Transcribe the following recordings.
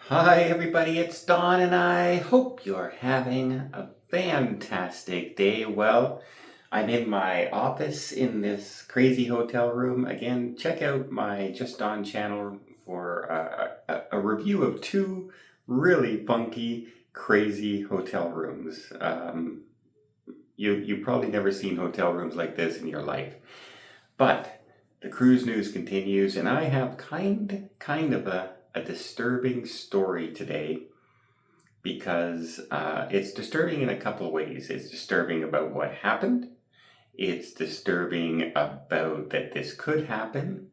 Hi everybody, it's Don and I hope you're having a fantastic day. Well, I'm in my office in this crazy hotel room. Again, check out my Just Don channel for a review of two really funky, crazy hotel rooms. You've probably never seen hotel rooms like this in your life. But the cruise news continues, and I have kind of a disturbing story today because it's disturbing in a couple of ways. It's disturbing about what happened. It's disturbing about that this could happen,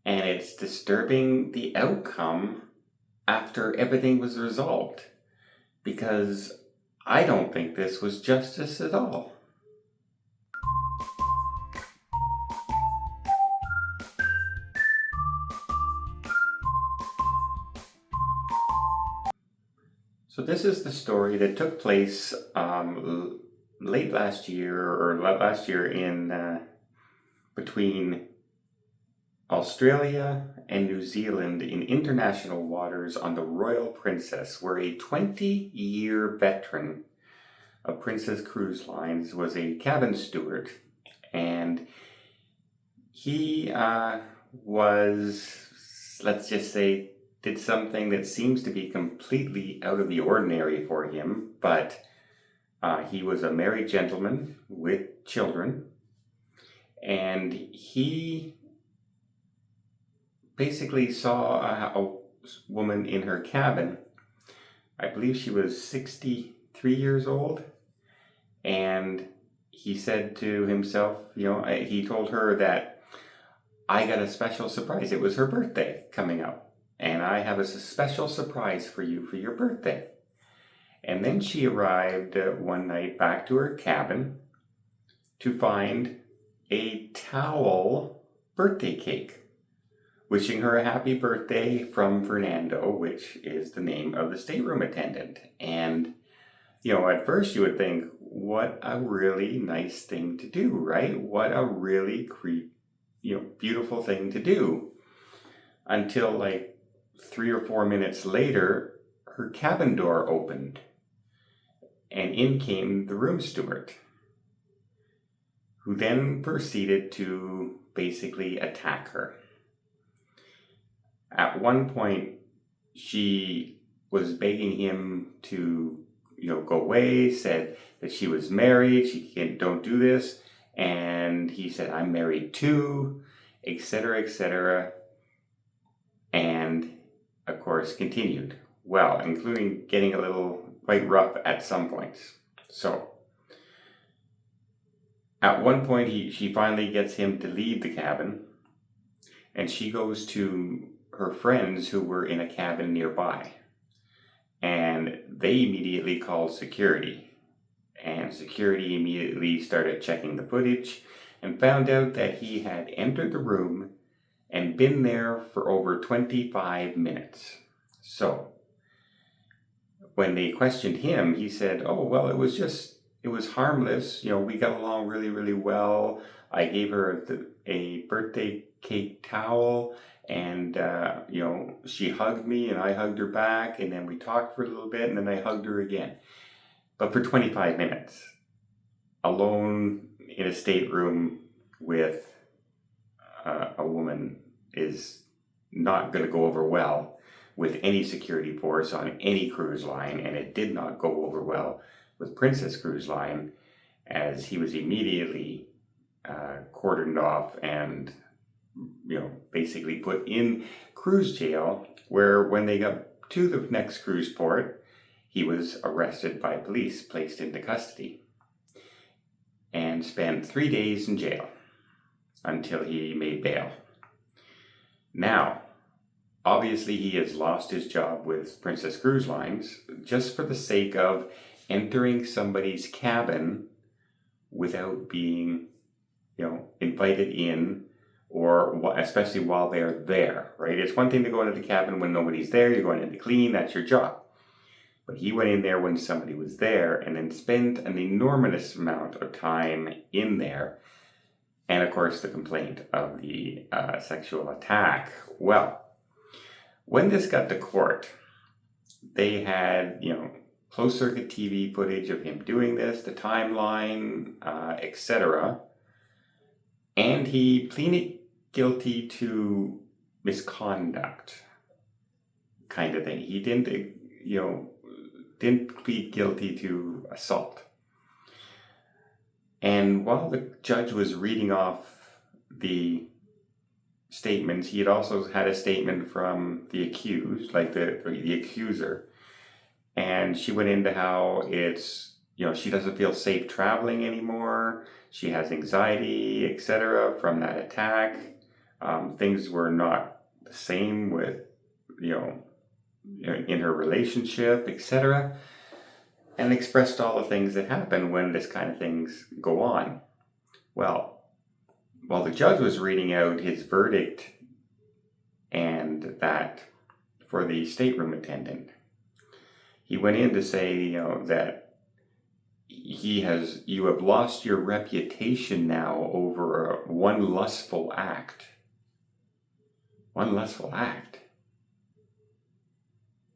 and it's disturbing the outcome after everything was resolved because I don't think this was justice at all. So this is the story that took place late last year, or last year in between Australia and New Zealand in international waters on the Royal Princess, where a 20-year veteran of Princess Cruise Lines was a cabin steward, and he was, let's just say, did something that seems to be completely out of the ordinary for him, but he was a married gentleman with children, and he basically saw a woman in her cabin. I believe she was 63 years old, and he said to himself, he told her that I got a special surprise. It was her birthday coming up. And I have a special surprise for you for your birthday. And then she arrived one night back to her cabin to find a towel birthday cake, wishing her a happy birthday from Fernando, which is the name of the stateroom attendant. And, at first you would think, what a really nice thing to do, right? What a really beautiful thing to do. Until like 3 or 4 minutes later, her cabin door opened, and in came the room steward, who then proceeded to basically attack her. At one point, she was begging him to, go away, said that she was married, don't do this, and he said, I'm married too, etc., etc., and of course, continued. Well, including getting a little quite rough at some points. So, at one point, she finally gets him to leave the cabin, and she goes to her friends who were in a cabin nearby. And they immediately called security. And security immediately started checking the footage and found out that he had entered the room and been there for over 25 minutes. So, when they questioned him, he said, oh, well, it was harmless. We got along really, really well. I gave her a birthday cake towel, and, she hugged me, and I hugged her back, and then we talked for a little bit, and then I hugged her again. But for 25 minutes, alone in a stateroom with a woman is not going to go over well with any security force on any cruise line, and it did not go over well with Princess Cruise Line, as he was immediately cordoned off and basically put in cruise jail, where when they got to the next cruise port, he was arrested by police, placed into custody, and spent 3 days in jail until he made bail. Now, obviously he has lost his job with Princess Cruise Lines just for the sake of entering somebody's cabin without being, invited in, or especially while they're there, right? It's one thing to go into the cabin when nobody's there, you're going in to clean, that's your job. But he went in there when somebody was there and then spent an enormous amount of time in there. And of course, the complaint of the sexual attack. Well, when this got to court, they had, closed circuit TV footage of him doing this, the timeline, etc. And he pleaded guilty to misconduct, kind of thing. He didn't plead guilty to assault. And while the judge was reading off the statements, he had also had a statement from the accused, like the accuser. And she went into how it's, she doesn't feel safe traveling anymore. She has anxiety, etc. from that attack. Things were not the same with, in her relationship, etc. And expressed all the things that happen when this kind of things go on. Well, while the judge was reading out his verdict and that for the stateroom attendant, he went in to say, that you have lost your reputation now over one lustful act. One lustful act.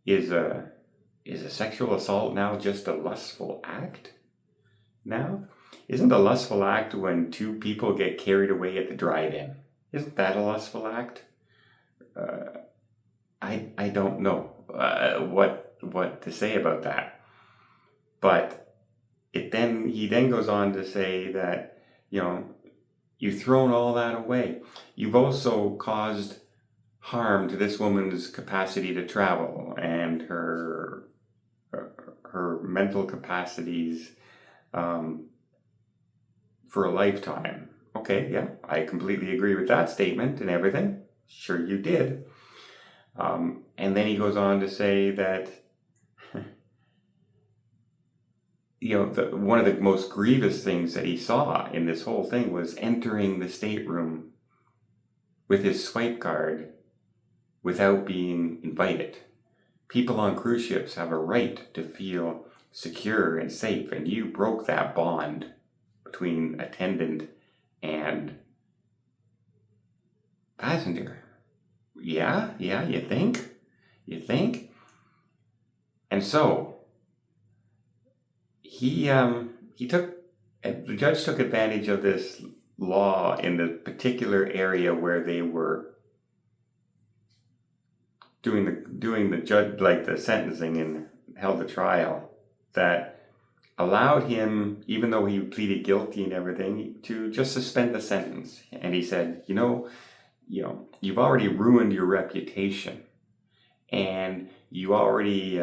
Is a sexual assault now just a lustful act? Now? Isn't a lustful act when two people get carried away at the drive-in? Isn't that a lustful act? I don't know what to say about that. But he then goes on to say that, you've thrown all that away. You've also caused harm to this woman's capacity to travel and her mental capacities for a lifetime. Okay, yeah, I completely agree with that statement and everything. Sure you did. And then he goes on to say that one of the most grievous things that he saw in this whole thing was entering the stateroom with his swipe card without being invited. People on cruise ships have a right to feel secure and safe, and you broke that bond between attendant and passenger. Yeah, you think? And so the judge took advantage of this law in the particular area where they were doing the judge, like the sentencing, and held the trial, that allowed him, even though he pleaded guilty and everything, to just suspend the sentence. And he said, you've already ruined your reputation, and you already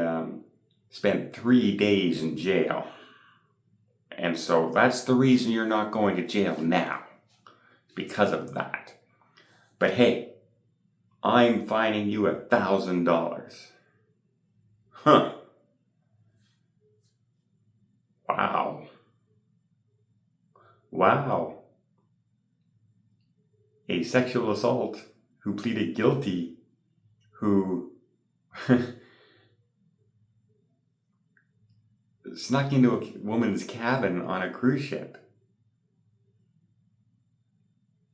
spent 3 days in jail. And so that's the reason you're not going to jail now, because of that. But hey, I'm fining you $1,000. Huh. Wow. A sexual assault who pleaded guilty, who snuck into a woman's cabin on a cruise ship,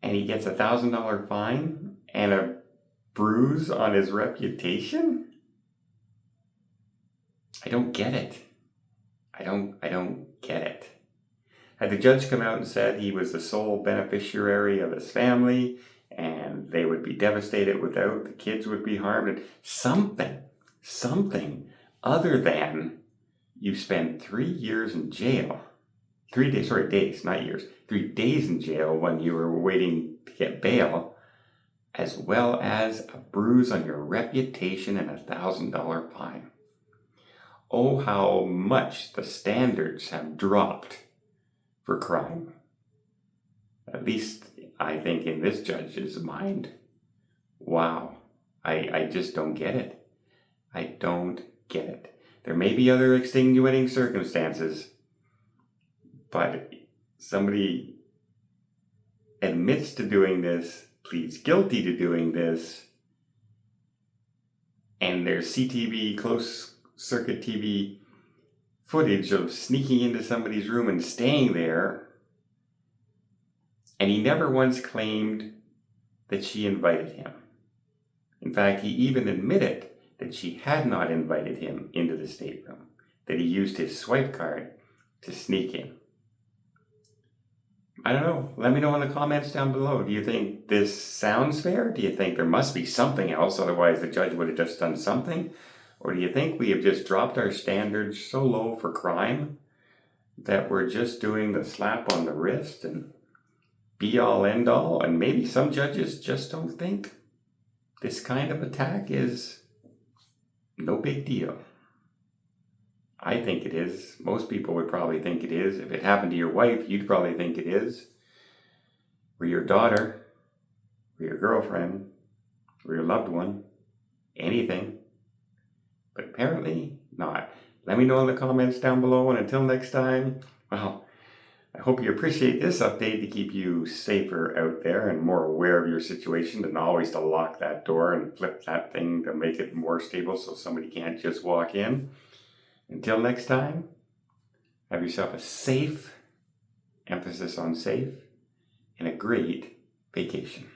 and he gets $1,000 fine and a bruise on his reputation? I don't get it. I don't get it. Had the judge come out and said he was the sole beneficiary of his family and they would be devastated without, the kids would be harmed, and something other than you spend 3 years in jail, 3 days, sorry, days, not years, 3 days in jail when you were waiting to get bail, as well as a bruise on your reputation and $1,000 fine. Oh, how much the standards have dropped for crime. At least, I think, in this judge's mind. Wow. I just don't get it. I don't get it. There may be other extenuating circumstances, but somebody admits to doing this, pleads guilty to doing this, and there's CTV, closed circuit TV footage of sneaking into somebody's room and staying there, and he never once claimed that she invited him. In fact, he even admitted that she had not invited him into the stateroom, that he used his swipe card to sneak in. I don't know. Let me know in the comments down below. Do you think this sounds fair? Do you think there must be something else, otherwise the judge would have just done something? Or do you think we have just dropped our standards so low for crime that we're just doing the slap on the wrist and be all end all? And maybe some judges just don't think this kind of attack is no big deal. I think it is. Most people would probably think it is. If it happened to your wife, you'd probably think it is. Or your daughter, or your girlfriend, or your loved one. Anything. But apparently not. Let me know in the comments down below, and until next time, well, I hope you appreciate this update to keep you safer out there and more aware of your situation, and always to lock that door and flip that thing to make it more stable so somebody can't just walk in. Until next time, have yourself a safe, emphasis on safe, and a great vacation.